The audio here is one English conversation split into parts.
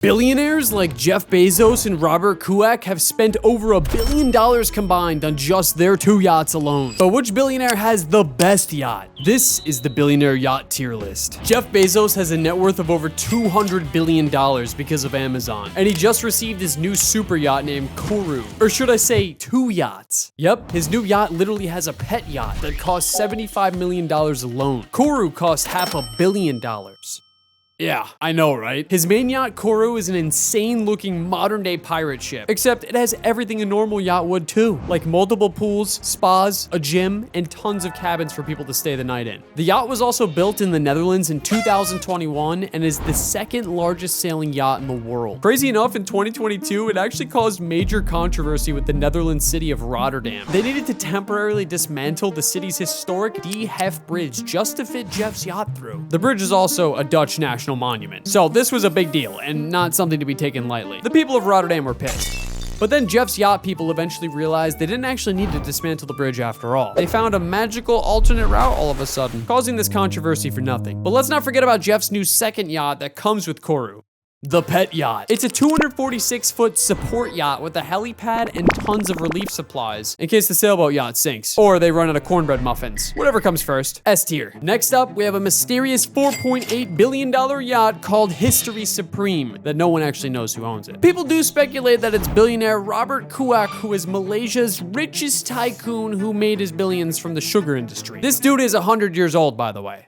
Billionaires like Jeff Bezos and Robert Kuok have spent over $1 billion combined on just their 2 yachts alone. But which billionaire has the best yacht? This is the billionaire yacht tier list. Jeff Bezos has a net worth of over $200 billion because of Amazon, and he just received his new super yacht named Kourou. Or should I say 2 yachts? Yep, his new yacht literally has a pet yacht that costs $75 million alone. Kourou cost $500 million. Yeah, I know, right? His main yacht, Kourou, is an insane-looking modern-day pirate ship, except it has everything a normal yacht would too, like multiple pools, spas, a gym, and tons of cabins for people to stay the night in. The yacht was also built in the Netherlands in 2021 and is the 2nd largest sailing yacht in the world. Crazy enough, in 2022, it actually caused major controversy with the Netherlands city of Rotterdam. They needed to temporarily dismantle the city's historic De Hef Bridge just to fit Jeff's yacht through. The bridge is also a Dutch national monument. So this was a big deal and not something to be taken lightly. The people of Rotterdam were pissed. But then Jeff's yacht people eventually realized they didn't actually need to dismantle the bridge after all. They found a magical alternate route all of a sudden, causing this controversy for nothing. But let's not forget about Jeff's new 2nd yacht that comes with Kourou. The Pet Yacht. It's a 246-foot support yacht with a helipad and tons of relief supplies in case the sailboat yacht sinks or they run out of cornbread muffins. Whatever comes first. S tier. Next up, we have a mysterious $4.8 billion yacht called History Supreme that no one actually knows who owns it. People do speculate that it's billionaire Robert Kuok, who is Malaysia's richest tycoon who made his billions from the sugar industry. This dude is 100 years old, by the way.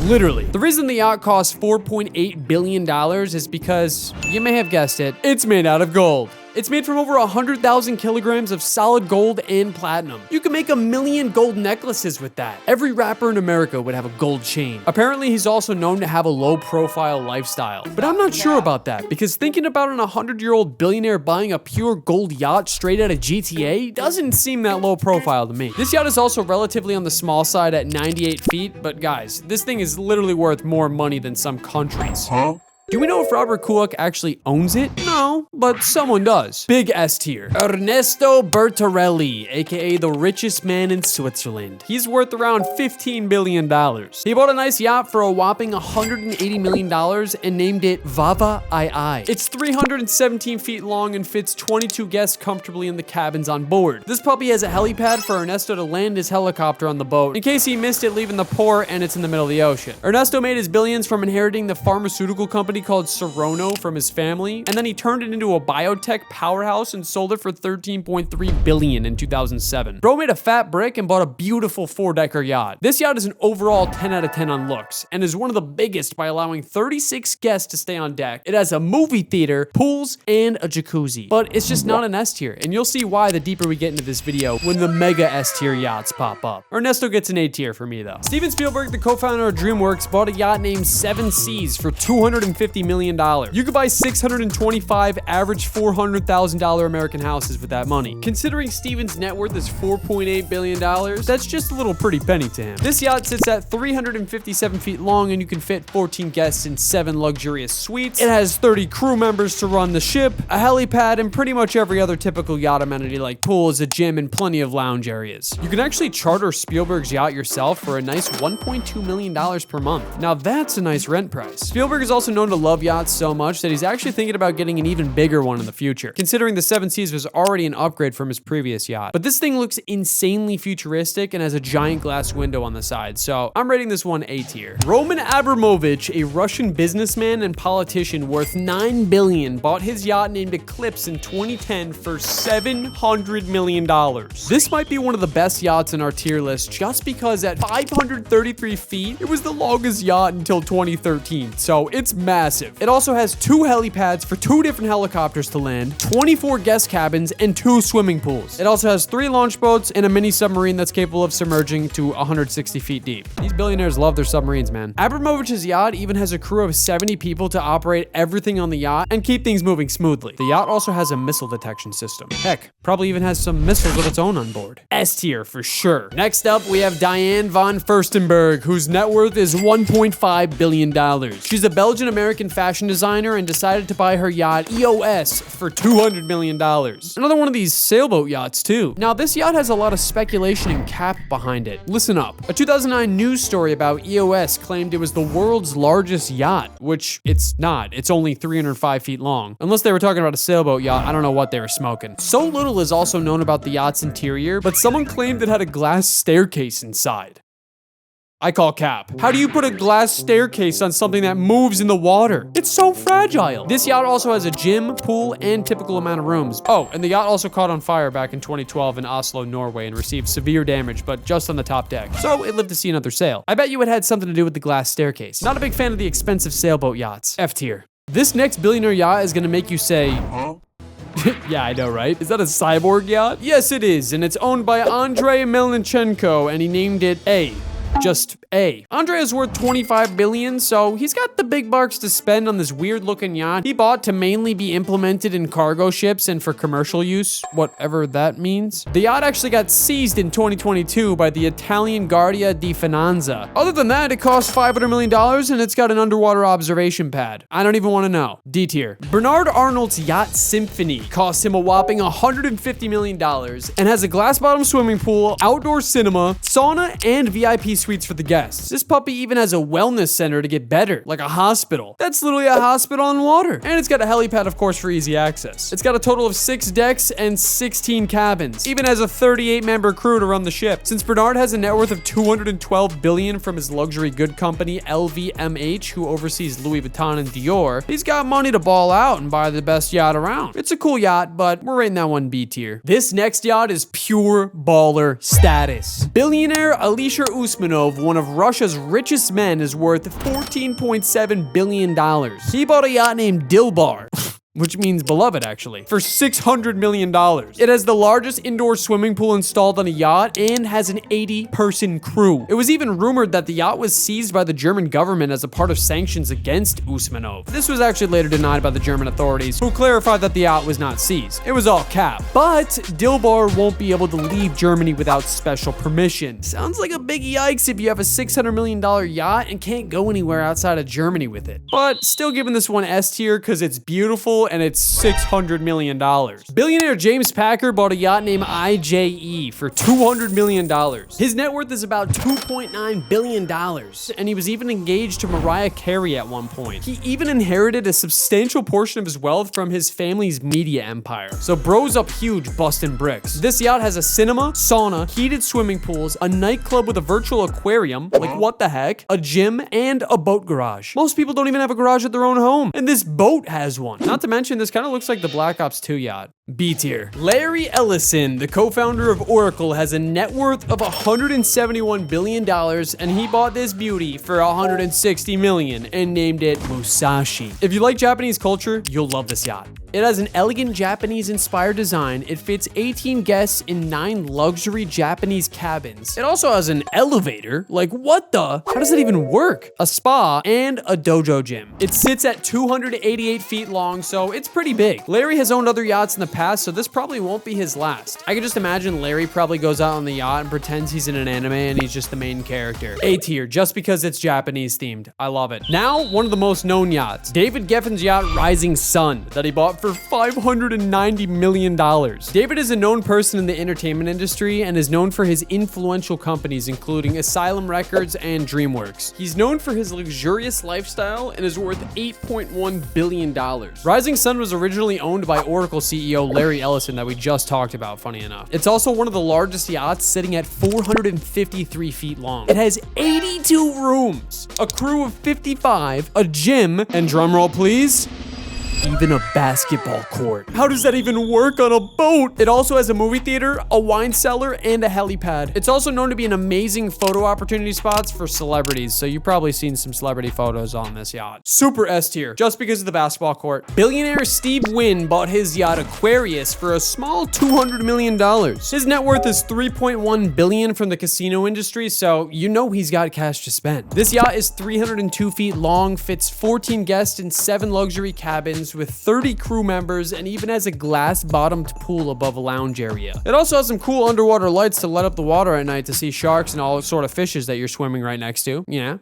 Literally. The reason the yacht costs $4.8 billion is because, you may have guessed it, it's made out of gold. It's made from over 100,000 kilograms of solid gold and platinum. You can make 1 million gold necklaces with that. Every rapper in America would have a gold chain. Apparently, he's also known to have a low-profile lifestyle. But I'm not sure about that, because thinking about an 100-year-old billionaire buying a pure gold yacht straight out of GTA doesn't seem that low-profile to me. This yacht is also relatively on the small side at 98 feet, but guys, this thing is literally worth more money than some countries. Huh? Do we know if Robert Kuok actually owns it? No, but someone does. Big S tier. Ernesto Bertarelli, aka the richest man in Switzerland. He's worth around $15 billion. He bought a nice yacht for a whopping $180 million and named it Vava II. It's 317 feet long and fits 22 guests comfortably in the cabins on board. This puppy has a helipad for Ernesto to land his helicopter on the boat in case he missed it leaving the port and it's in the middle of the ocean. Ernesto made his billions from inheriting the pharmaceutical company called Serono from his family, and then he turned it into a biotech powerhouse and sold it for $13.3 billion in 2007. Bro made a fat brick and bought a beautiful 4-decker yacht. This yacht is an overall 10 out of 10 on looks and is one of the biggest by allowing 36 guests to stay on deck. It has a movie theater, pools, and a jacuzzi. But it's just not an S tier, and you'll see why the deeper we get into this video when the mega S tier yachts pop up. Ernesto gets an A tier for me though. Steven Spielberg, the co-founder of DreamWorks, bought a yacht named 7 Seas for $250 million. You could buy 625 average $400,000 American houses with that money. Considering Steven's net worth is $4.8 billion, that's just a little pretty penny to him. This yacht sits at 357 feet long and you can fit 14 guests in 7 luxurious suites. It has 30 crew members to run the ship, a helipad, and pretty much every other typical yacht amenity like pools, a gym, and plenty of lounge areas. You can actually charter Spielberg's yacht yourself for a nice $1.2 million per month. Now that's a nice rent price. Spielberg is also known to love yachts so much that he's actually thinking about getting an even bigger one in the future, considering the 7 Seas was already an upgrade from his previous yacht. But this thing looks insanely futuristic and has a giant glass window on the side, so I'm rating this one A tier. Roman Abramovich, a Russian businessman and politician worth $9 billion, bought his yacht named Eclipse in 2010 for $700 million. This might be one of the best yachts in our tier list just because at 533 feet, it was the longest yacht until 2013, so it's massive. It also has 2 helipads for 2 different helicopters to land, 24 guest cabins, and 2 swimming pools. It also has 3 launch boats and a mini submarine that's capable of submerging to 160 feet deep. These billionaires love their submarines, man. Abramovich's yacht even has a crew of 70 people to operate everything on the yacht and keep things moving smoothly. The yacht also has a missile detection system. Heck, probably even has some missiles of its own on board. S tier for sure. Next up, we have Diane von Furstenburg, whose net worth is $1.5 billion. She's a Belgian-American fashion designer and decided to buy her yacht yacht EOS for $200 million. Another one of these sailboat yachts too. Now this yacht has a lot of speculation and cap behind it. Listen up. A 2009 news story about EOS claimed it was the world's largest yacht, which it's not. It's only 305 feet long. Unless they were talking about a sailboat yacht, I don't know what they were smoking. So little is also known about the yacht's interior, but someone claimed it had a glass staircase inside. I call cap. How do you put a glass staircase on something that moves in the water? It's so fragile. This yacht also has a gym, pool, and typical amount of rooms. Oh, and the yacht also caught on fire back in 2012 in Oslo, Norway, and received severe damage, but just on the top deck. So it lived to see another sail. I bet you it had something to do with the glass staircase. Not a big fan of the expensive sailboat yachts. F tier. This next billionaire yacht is gonna make you say, huh? Yeah, I know, right? Is that a cyborg yacht? Yes, it is, and it's owned by Andrey Melnichenko, and he named it A. Just A. Andrey is worth $25 billion, so he's got the big bucks to spend on this weird looking yacht he bought to mainly be implemented in cargo ships and for commercial use, whatever that means. The yacht actually got seized in 2022 by the Italian Guardia di Finanza. Other than that, it costs $500 million and it's got an underwater observation pad. I don't even want to know. D tier. Bernard Arnault's Yacht Symphony costs him a whopping $150 million and has a glass bottom swimming pool, outdoor cinema, sauna, and VIP suites for the guests. This puppy even has a wellness center to get better, like a hospital. That's literally a hospital on water. And it's got a helipad, of course, for easy access. It's got a total of 6 decks and 16 cabins. Even has a 38-member crew to run the ship. Since Bernard has a net worth of $212 billion from his luxury good company LVMH, who oversees Louis Vuitton and Dior, he's got money to ball out and buy the best yacht around. It's a cool yacht, but we're rating that one B tier. This next yacht is pure baller status. Billionaire Alisher Usmanov, one of Russia's richest men, is worth $14.7 billion. He bought a yacht named Dilbar, which means beloved actually, for $600 million. It has the largest indoor swimming pool installed on a yacht and has an 80-person crew. It was even rumored that the yacht was seized by the German government as a part of sanctions against Usmanov. This was actually later denied by the German authorities, who clarified that the yacht was not seized. It was all cap. But Dilbar won't be able to leave Germany without special permission. Sounds like a big yikes if you have a $600 million yacht and can't go anywhere outside of Germany with it. But still giving this one S tier because it's beautiful and it's $600 million. Billionaire James Packer bought a yacht named IJE for $200 million. His net worth is about $2.9 billion, and he was even engaged to Mariah Carey at one point. He even inherited a substantial portion of his wealth from his family's media empire. So bro's up huge busting bricks. This yacht has a cinema, sauna, heated swimming pools, a nightclub with a virtual aquarium, like what the heck, a gym, and a boat garage. Most people don't even have a garage at their own home, and this boat has one. Not to mention, this kind of looks like the Black Ops 2 yacht. B tier. Larry Ellison, the co-founder of Oracle, has a net worth of $171 billion, and he bought this beauty for $160 million and named it Musashi. If you like Japanese culture, you'll love this yacht. It has an elegant Japanese-inspired design. It fits 18 guests in 9 luxury Japanese cabins. It also has an elevator. Like, what the? How does that even work? A spa and a dojo gym. It sits at 288 feet long, so it's pretty big. Larry has owned other yachts in the past, so this probably won't be his last. I can just imagine Larry probably goes out on the yacht and pretends he's in an anime and he's just the main character. A tier, just because it's Japanese themed. I love it. Now, one of the most known yachts. David Geffen's yacht Rising Sun that he bought for $590 million. David is a known person in the entertainment industry and is known for his influential companies, including Asylum Records and DreamWorks. He's known for his luxurious lifestyle and is worth $8.1 billion. Rising Sun was originally owned by Oracle CEO Larry Ellison that we just talked about, funny enough. It's also one of the largest yachts, sitting at 453 feet long. It has 82 rooms, a crew of 55, a gym, and drumroll please, even a basketball court. How does that even work on a boat? It also has a movie theater, a wine cellar, and a helipad. It's also known to be an amazing photo opportunity spots for celebrities, so you've probably seen some celebrity photos on this yacht. Super S tier, just because of the basketball court. Billionaire Steve Wynn bought his yacht Aquarius for a small $200 million. His net worth is $3.1 billion from the casino industry, so you know he's got cash to spend. This yacht is 302 feet long, fits 14 guests in 7 luxury cabins, space with 30 crew members and even has a glass-bottomed pool above a lounge area. It also has some cool underwater lights to light up the water at night to see sharks and all sort of fishes that you're swimming right next to. Yeah,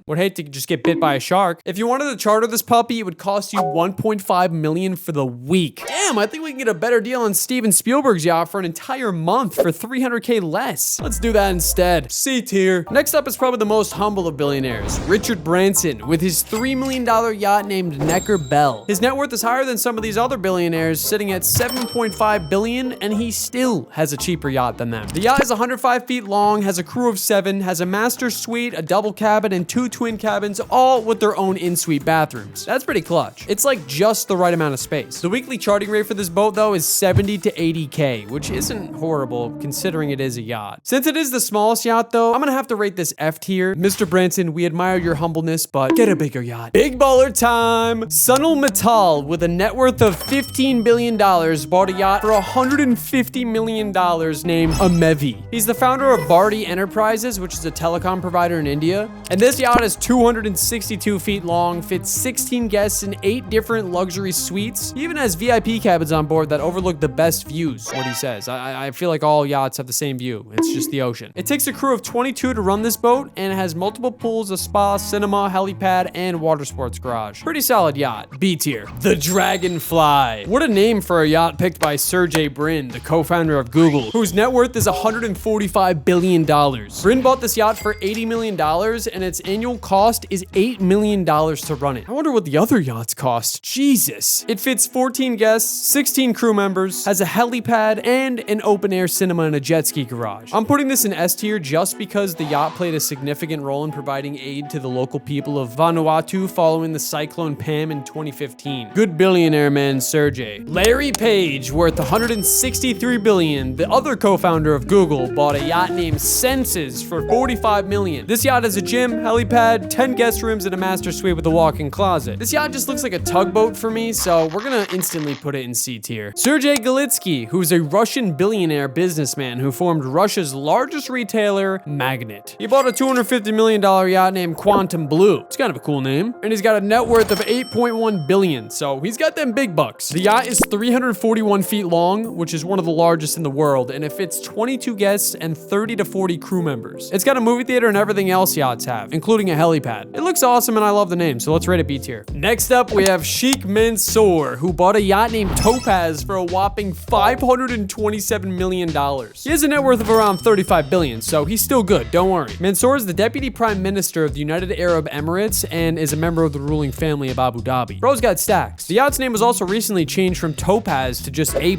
Would hate to just get bit by a shark. If you wanted to charter this puppy, it would cost you $1.5 million for the week. Damn, I think we can get a better deal on Steven Spielberg's yacht for an entire month for $300K less. Let's do that instead. C tier. Next up is probably the most humble of billionaires, Richard Branson, with his $3 million yacht named Necker Bell. His net worth is higher than some of these other billionaires, sitting at $7.5 billion, and he still has a cheaper yacht than them. The yacht is 105 feet long, has a crew of 7, has a master suite, a double cabin, and 2 twin cabins, all with their own in-suite bathrooms. That's pretty clutch. It's like just the right amount of space. The weekly charting rate for this boat, though, is 70 to 80K, which isn't horrible considering it is a yacht. Since it is the smallest yacht, though, I'm gonna have to rate this F tier. Mr. Branson, we admire your humbleness, but get a bigger yacht. Big baller time! Sunil Mittal, with a net worth of $15 billion, bought a yacht for $150 million named Amevi. He's the founder of Bharti Enterprises, which is a telecom provider in India. And this yacht is 262 feet long, fits 16 guests in 8 different luxury suites. He even has VIP cabins on board that overlook the best views, what he says. I feel like all yachts have the same view. It's just the ocean. It takes a crew of 22 to run this boat, and it has multiple pools, a spa, cinema, helipad, and water sports garage. Pretty solid yacht. B tier. The Dragonfly. What a name for a yacht picked by Sergey Brin, the co-founder of Google, whose net worth is $145 billion. Brin bought this yacht for $80 million, and its annual cost is $8 million to run it. I wonder what the other yachts cost. Jesus. It fits 14 guests, 16 crew members, has a helipad, and an open-air cinema and a jet ski garage. I'm putting this in S tier just because the yacht played a significant role in providing aid to the local people of Vanuatu following the Cyclone Pam in 2015. Good billionaire man, Sergey. Larry Page, worth $163 billion, the other co-founder of Google, bought a yacht named Senses for $45 million. This yacht has a gym, helipad, 10 guest rooms, and a master suite with a walk-in closet. This yacht just looks like a tugboat for me, so we're gonna instantly put it in C tier. Sergey Galitsky, who's a Russian billionaire businessman who formed Russia's largest retailer, Magnet. He bought a $250 million yacht named Quantum Blue. It's kind of a cool name. And he's got a net worth of $8.1 billion, so he's got them big bucks. The yacht is 341 feet long, which is one of the largest in the world, and it fits 22 guests and 30 to 40 crew members. It's got a movie theater and everything else yachts have, including a helipad. It looks awesome and I love the name, so let's rate it B tier. Next up, we have Sheikh Mansour, who bought a yacht named Topaz for a whopping $527 million. He has a net worth of around $35 billion, so he's still good, don't worry. Mansour is the Deputy Prime Minister of the United Arab Emirates and is a member of the ruling family of Abu Dhabi. Bro's got stacks. The yacht's name was also recently changed from Topaz to just A+.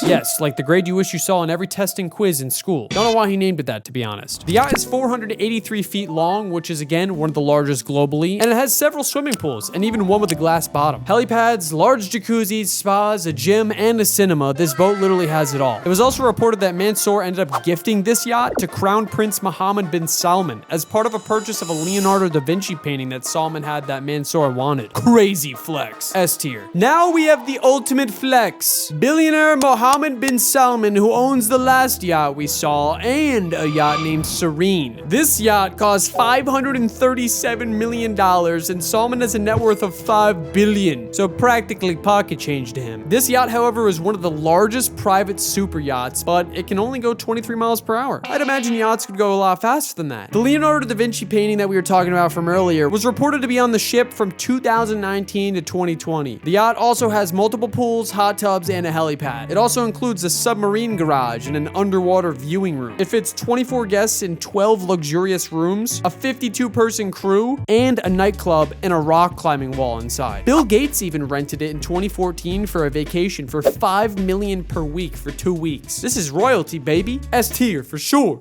Yes, like the grade you wish you saw in every testing quiz in school. Don't know why he named it that, to be honest. The yacht is 483 feet long, which is again one of the largest globally, and it has several swimming pools, and even one with a glass bottom. Helipads, large jacuzzis, spas, a gym, and a cinema. This boat literally has it all. It was also reported that Mansour ended up gifting this yacht to Crown Prince Mohammed Bin Salman as part of a purchase of a Leonardo da Vinci painting that Salman had that Mansour wanted. Crazy flex. S tier. Now we have the ultimate flex. Billionaire Mohammed Bin Salman, who owns the last yacht we saw, and a yacht named Serene. This yacht cost $537 million, and Salman has a net worth of $5 billion, so practically pocket change to him. This yacht, however, is one of the largest private super yachts, but it can only go 23 miles per hour. I'd imagine yachts could go a lot faster than that. The Leonardo da Vinci painting that we were talking about from earlier was reported to be on the ship from 2019 to 2020. The yacht also has multiple pools, hot tubs, and a helipad. It also includes a submarine garage and an underwater viewing room. It fits 24 guests in 12 luxurious rooms, a 52-person crew, and a nightclub and a rock climbing wall inside. Bill Gates even rented it in 2014 for a vacation for $5 million per week for 2 weeks. This is royalty, baby. S tier for sure.